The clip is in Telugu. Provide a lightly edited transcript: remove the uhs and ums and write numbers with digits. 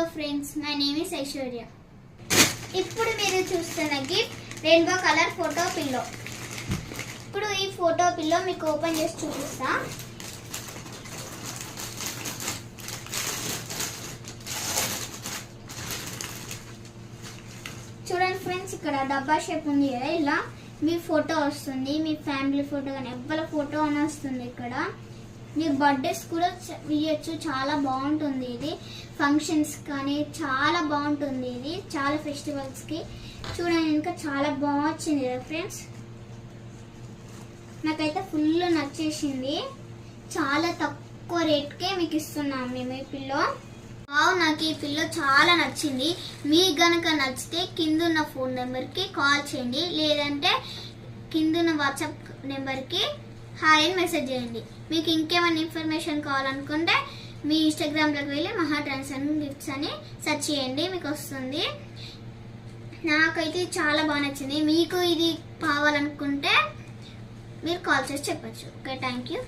Hello friends, my name is Aishwarya. ఇప్పుడు మీరు చూస్తున్న gift rainbow colour photo pillow. ఇప్పుడు ఈ ఫోటో పిల్లో మీకు ఓపెన్ చేసి చూపిస్తా. చూడండి ఫ్రెండ్స్, ఇక్కడ డబ్బా షేప్ ఉంది కదా, ఇలా మీ ఫోటో వస్తుంది, మీ ఫ్యామిలీ ఫోటో కానీ ఎవరి ఫోటో అని వస్తుంది. ఇక్కడ మీరు బర్త్డేస్ కూడా ఇవ్వచ్చు, చాలా బాగుంటుంది ఇది. ఫంక్షన్స్ కానీ చాలా బాగుంటుంది ఇది, చాలా ఫెస్టివల్స్కి. చూడండి ఇంకా చాలా బాగా వచ్చింది కదా ఫ్రెండ్స్, నాకైతే ఫుల్ నచ్చేసింది. చాలా తక్కువ రేట్కే మీకు ఇస్తున్నాం మేము ఈ పిల్లో. నాకు ఈ పిల్లో చాలా నచ్చింది. మీకు గనక నచ్చితే కిందున్న ఫోన్ నెంబర్కి కాల్ చేయండి, లేదంటే కిందున్న వాట్సాప్ నెంబర్కి హాయ్ అని మెసేజ్ చేయండి. మీకు ఇంకేమైనా ఇన్ఫర్మేషన్ కావాలనుకుంటే మీ ఇన్స్టాగ్రామ్లోకి వెళ్ళి మహా ట్రెండ్స్ అండ్ గిఫ్ట్స్ అని సెర్చ్ చేయండి, మీకు వస్తుంది. నాకైతే చాలా బాగా నచ్చింది. మీకు ఇది కావాలనుకుంటే మీరు కాల్ చేసి చెప్పచ్చు. Okay, thank you.